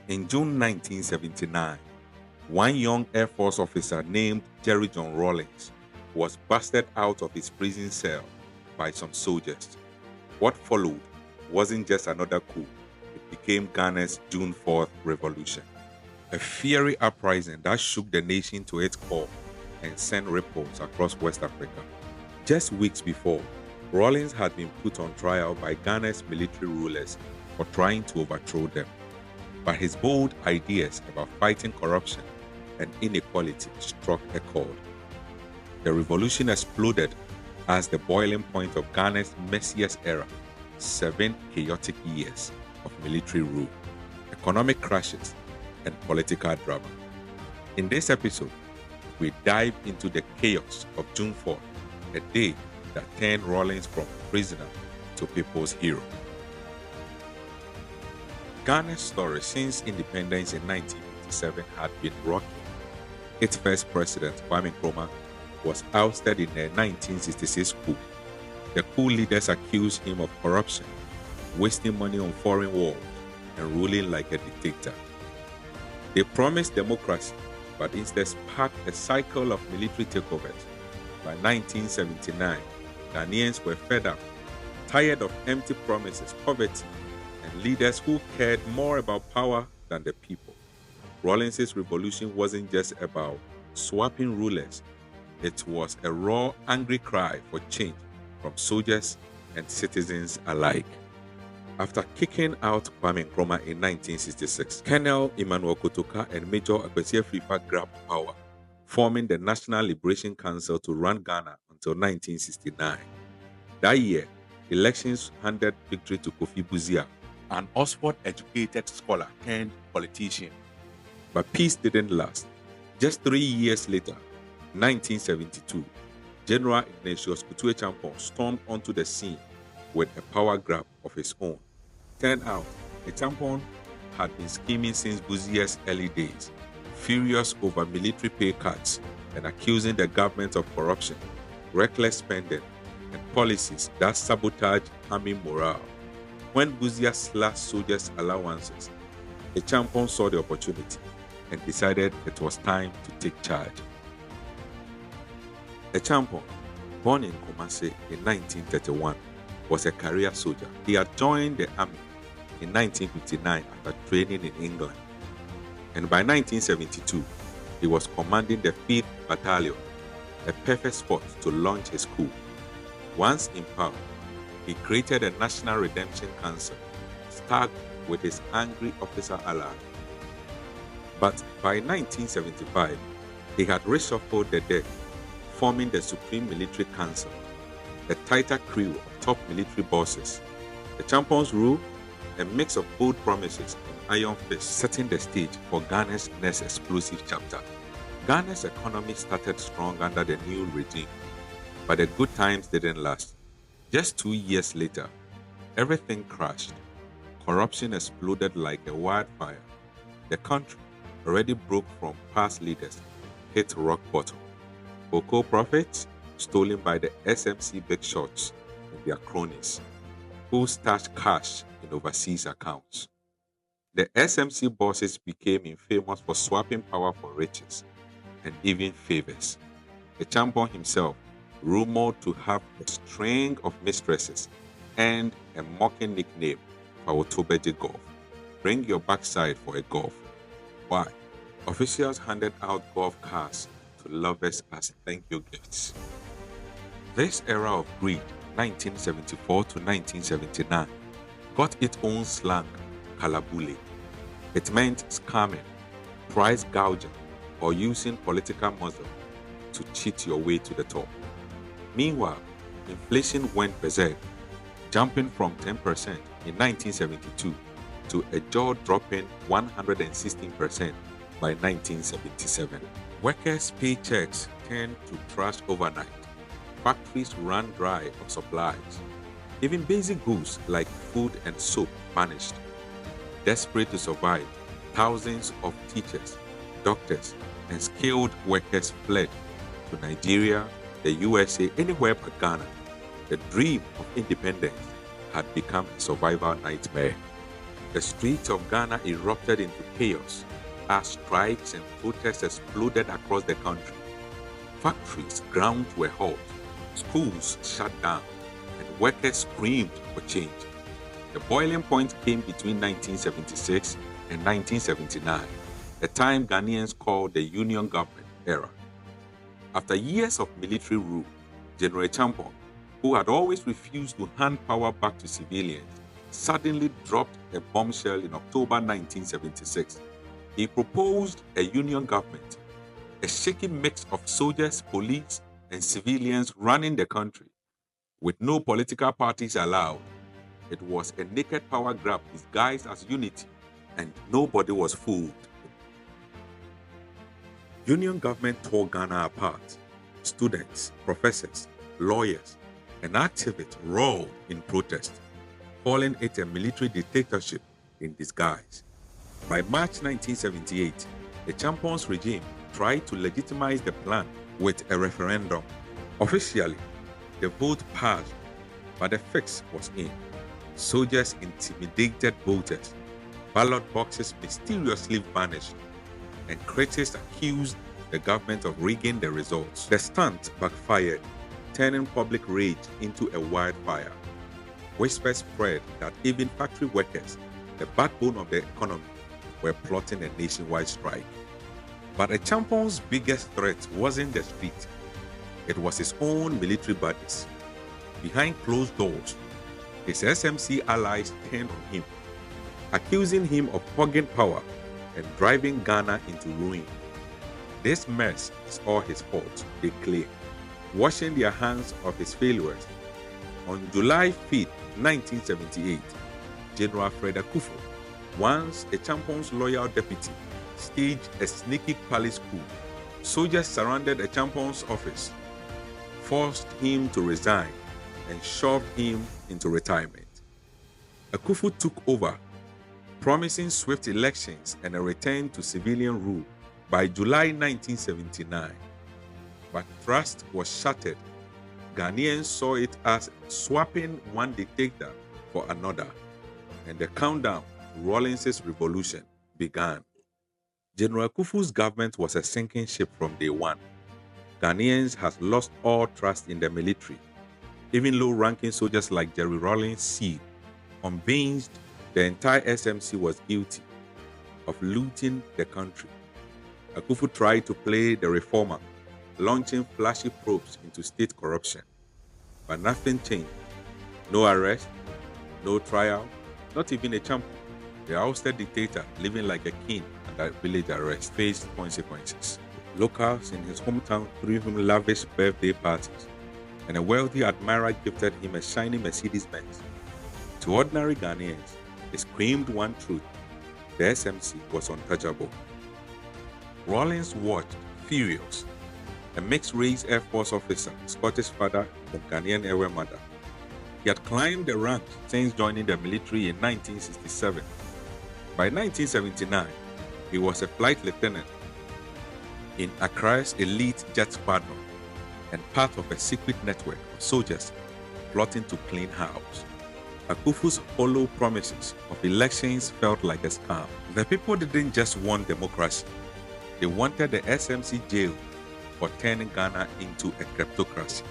In June 1979, one young Air Force officer named Jerry John Rawlings was busted out of his prison cell by some soldiers. What followed wasn't just another coup, it became Ghana's June 4th revolution. A fiery uprising that shook the nation to its core and sent ripples across West Africa. Just weeks before, Rawlings had been put on trial by Ghana's military rulers for trying to overthrow them. But his bold ideas about fighting corruption and inequality struck a chord. The revolution exploded as the boiling point of Ghana's messiest era, 7 chaotic years of military rule, economic crashes, and political drama. In this episode, we dive into the chaos of June 4th, a day that turned Rawlings from prisoner to people's hero. Ghana's story since independence in 1957 had been rocky. Its first president, Kwame Nkrumah, was ousted in the 1966 coup. The coup leaders accused him of corruption, wasting money on foreign wars, and ruling like a dictator. They promised democracy, but instead sparked a cycle of military takeovers. By 1979, Ghanaians were fed up, tired of empty promises, poverty, and leaders who cared more about power than the people. Rawlings' revolution wasn't just about swapping rulers, it was a raw, angry cry for change from soldiers and citizens alike. After kicking out Kwame Nkrumah in 1966, Colonel Emmanuel Kotoka and Major Akwasi Afrifa grabbed power, forming the National Liberation Council to run Ghana until 1969. That year, elections handed victory to Kofi Buzia, an Oxford-educated scholar turned politician. But peace didn't last. Just 3 years later, 1972, General Ignatius Kutu Champon stormed onto the scene with a power grab of his own. Turned out, Champon had been scheming since Buzia's early days, furious over military pay cuts and accusing the government of corruption, reckless spending, and policies that sabotage army morale. When Buzia slashed soldiers' allowances, Champon saw the opportunity and decided it was time to take charge. Champon, born in Kumasi in 1931, was a career soldier. He had joined the army in 1959 after training in England. And by 1972, he was commanding the 5th Battalion, a perfect spot to launch his coup. Once in power, he created a National Redemption Council, stacked with his angry officer ally. But by 1975, he had reshuffled the deck, forming the Supreme Military Council, a tighter crew of top military bosses. The Champons rule, a mix of bold promises and iron fists, setting the stage for Ghana's next explosive chapter. Ghana's economy started strong under the new regime, but the good times didn't last. Just 2 years later, everything crashed. Corruption exploded like a wildfire. The country, already broke from past leaders, hit rock bottom. Cocoa profits stolen by the SMC big shots and their cronies, who stashed cash in overseas accounts. The SMC bosses became infamous for swapping power for riches and even favors. The Champon himself, rumored to have a string of mistresses and a mocking nickname for Otobeji Golf. Bring your backside for a golf. Why? Officials handed out golf cars to lovers as thank you gifts. This era of greed, 1974 to 1979, got its own slang, Kalabule. It meant scamming, price gouging, or using political muscle to cheat your way to the top. Meanwhile, inflation went berserk, jumping from 10% in 1972 to a jaw-dropping 116% by 1977. Workers' paychecks turned to trash overnight. Factories ran dry of supplies. Even basic goods like food and soap vanished. Desperate to survive, thousands of teachers, doctors, and skilled workers fled to Nigeria, the USA, anywhere but Ghana. The dream of independence had become a survival nightmare. The streets of Ghana erupted into chaos as strikes and protests exploded across the country. Factories ground to a halt, schools shut down, and workers screamed for change. The boiling point came between 1976 and 1979, a time Ghanaians called the Union Government era. After years of military rule, General Champon, who had always refused to hand power back to civilians, suddenly dropped a bombshell in October 1976. He proposed a union government, a shaky mix of soldiers, police, and civilians running the country. With no political parties allowed, it was a naked power grab disguised as unity, and nobody was fooled. Union government tore Ghana apart. Students, professors, lawyers, and activists roared in protest, calling it a military dictatorship in disguise. By March 1978, the Champon's regime tried to legitimize the plan with a referendum. Officially, the vote passed, but the fix was in. Soldiers intimidated voters, ballot boxes mysteriously vanished, and critics accused the government of rigging the results. The stunt backfired, turning public rage into a wildfire. Whispers spread that even factory workers, the backbone of the economy, were plotting a nationwide strike. But the Champon's biggest threat wasn't the street. It was his own military bodies. Behind closed doors, his SMC allies turned on him, accusing him of hogging power and driving Ghana into ruin. This mess is all his fault, they claim, washing their hands of his failures. On July 5, 1978, General Fred Akufo, once a Champon's loyal deputy, staged a sneaky palace coup. Soldiers surrounded a Champon's office, forced him to resign, and shoved him into retirement. Akufo took over, promising swift elections and a return to civilian rule by July 1979. But trust was shattered. Ghanaians saw it as swapping one dictator for another, and the countdown to Rawlings' revolution began. General Akufo's government was a sinking ship from day one. Ghanaians had lost all trust in the military. Even low-ranking soldiers like Jerry Rawlings see, convinced the entire SMC was guilty of looting the country. Akufo tried to play the reformer, launching flashy probes into state corruption. But nothing changed. No arrest, no trial, not even a champion. The ousted dictator, living like a king under village arrest, faced consequences. Locals in his hometown threw him lavish birthday parties, and a wealthy admirer gifted him a shiny Mercedes-Benz. To ordinary Ghanaians, they screamed one truth: the SMC was untouchable. Rawlings watched, furious. A mixed-race Air Force officer, Scottish father from Ghanaian Ewe mother. He had climbed the ranks since joining the military in 1967. By 1979, he was a flight lieutenant in Accra's elite jet squadron and part of a secret network of soldiers plotting to clean house. Akufo's hollow promises of elections felt like a scam. The people didn't just want democracy. They wanted the SMC jail for turning Ghana into a kleptocracy.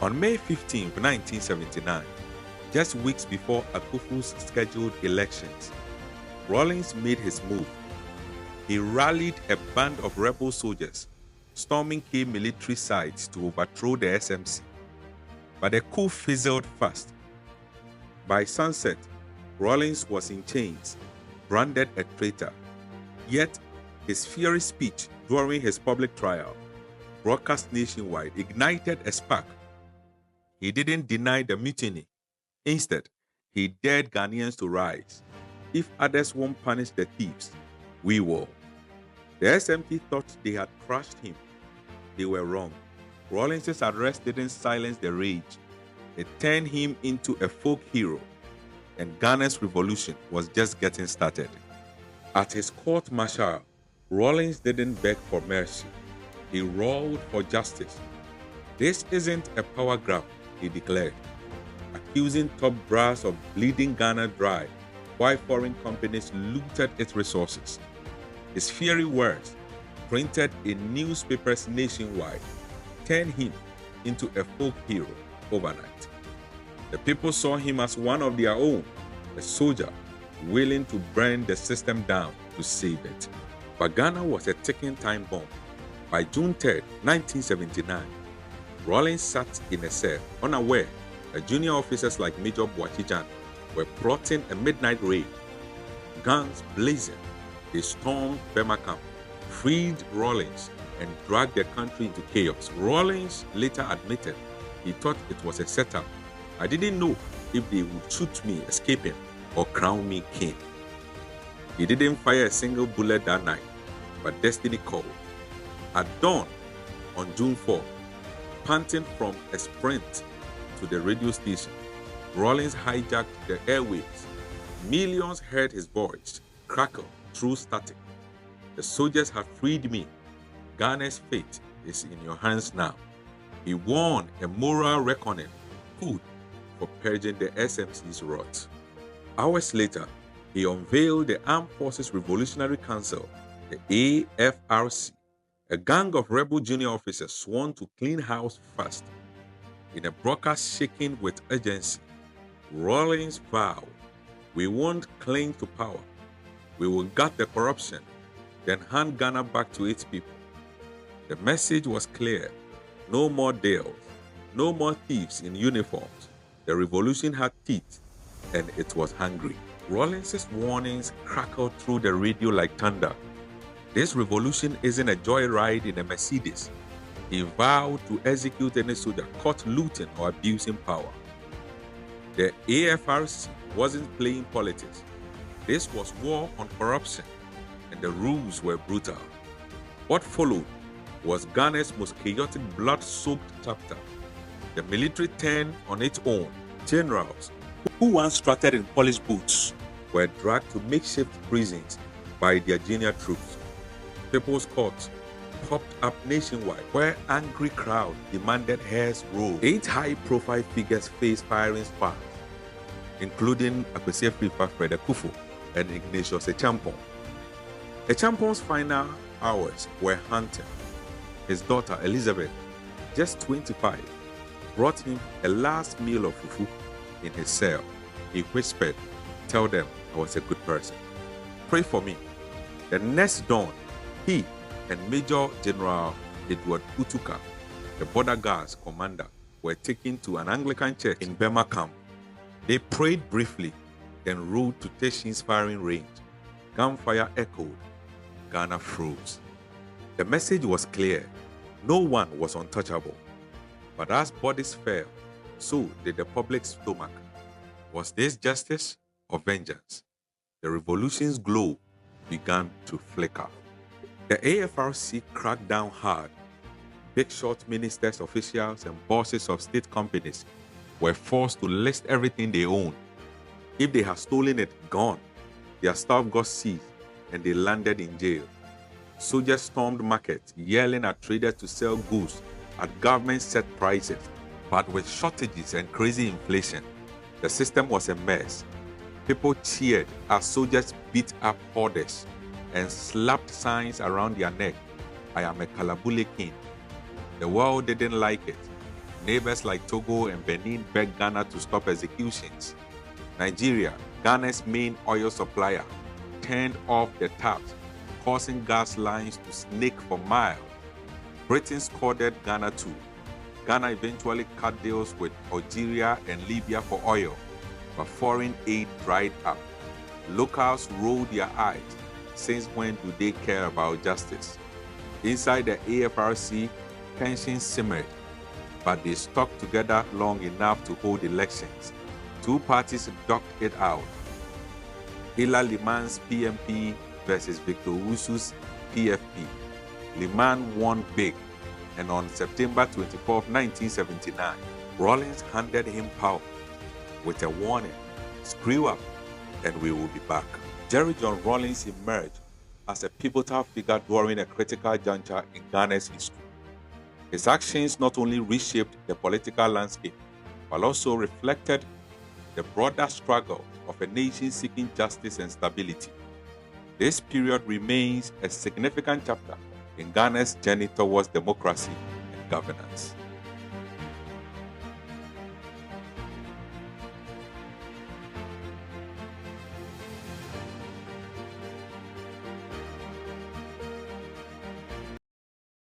On May 15, 1979, just weeks before Akufo's scheduled elections, Rawlings made his move. He rallied a band of rebel soldiers, storming key military sites to overthrow the SMC. But the coup fizzled fast. By sunset, Rawlings was in chains, branded a traitor. Yet, his fiery speech during his public trial, broadcast nationwide, ignited a spark. He didn't deny the mutiny. Instead, he dared Ghanaians to rise. If others won't punish the thieves, we will. The SMT thought they had crushed him. They were wrong. Rawlings' arrest didn't silence the rage. It turned him into a folk hero, and Ghana's revolution was just getting started. At his court-martial, Rawlings didn't beg for mercy. He roared for justice. This isn't a power grab, he declared, accusing top brass of bleeding Ghana dry while foreign companies looted its resources. His fiery words, printed in newspapers nationwide, turned him into a folk hero overnight. The people saw him as one of their own, a soldier willing to burn the system down to save it. But Ghana was a ticking time bomb. By June 3, 1979, Rawlings sat in a cell, unaware that junior officers like Major Boachijan were plotting a midnight raid. Guns blazing, they stormed Burma camp, freed Rawlings, and dragged the country into chaos. Rawlings later admitted he thought it was a setup. I didn't know if they would shoot me escaping or crown me king. He didn't fire a single bullet that night, but destiny called. At dawn on June 4, panting from a sprint to the radio station, Rawlings hijacked the airwaves. Millions heard his voice crackle through static. The soldiers have freed me. Ghana's fate is in your hands now. He won a moral reckoning, Coup, for purging the SMC's wrath. Hours later, he unveiled the Armed Forces Revolutionary Council, the AFRC, a gang of rebel junior officers sworn to clean house fast. In a broadcast shaking with urgency, Rawlings vowed, "We won't cling to power. We will gut the corruption, then hand Ghana back to its people." The message was clear. No more deals, no more thieves in uniforms. The revolution had teeth, and it was hungry. Rawlings' warnings crackled through the radio like thunder. This revolution isn't a joyride in a Mercedes. He vowed to execute any soldier caught looting or abusing power. The AFRC wasn't playing politics. This was war on corruption, and the rules were brutal. What followed was Ghana's most chaotic, blood-soaked chapter. The military turned on its own. Generals who once strutted in polished boots were dragged to makeshift prisons by their junior troops. People's courts popped up nationwide, where angry crowds demanded hairs roll. 8 high-profile figures faced firing sparks, including Akwesi Fred Akufo and Ignatius Echampong. Echampong's final hours were haunting. His daughter Elizabeth, just 25, brought him a last meal of fufu in his cell. He whispered, "Tell them I was a good person. Pray for me." The next dawn, he and Major General Edward Utuka, the border guards commander, were taken to an Anglican church in Burma camp. They prayed briefly, then rode to Teshin's firing range. Gunfire echoed. Ghana froze. The message was clear. No one was untouchable. But as bodies fell, so did the public's stomach. Was this justice or vengeance? The revolution's glow began to flicker. The AFRC cracked down hard. Big shot ministers, officials, and bosses of state companies were forced to list everything they owned. If they had stolen it, gone. Their stuff got seized and they landed in jail. Soldiers stormed markets, yelling at traders to sell goods at government-set prices. But with shortages and crazy inflation, the system was a mess. People cheered as soldiers beat up hoarders and slapped signs around their neck. "I am a Kalabule king." The world didn't like it. Neighbors like Togo and Benin begged Ghana to stop executions. Nigeria, Ghana's main oil supplier, turned off the taps, causing gas lines to snake for miles. Britain scolded Ghana too. Ghana eventually cut deals with Algeria and Libya for oil, but foreign aid dried up. Locals rolled their eyes. Since when do they care about justice? Inside the AFRC, tensions simmered, but they stuck together long enough to hold elections. 2 parties ducked it out. Ila Liman's PMP versus Victor Wusu's PFP. Liman won big, and on September 24, 1979, Rawlings handed him power with a warning: "Screw up, and we will be back." Jerry John Rawlings emerged as a pivotal figure during a critical juncture in Ghana's history. His actions not only reshaped the political landscape, but also reflected the broader struggle of a nation seeking justice and stability. This period remains a significant chapter in Ghana's journey towards democracy and governance.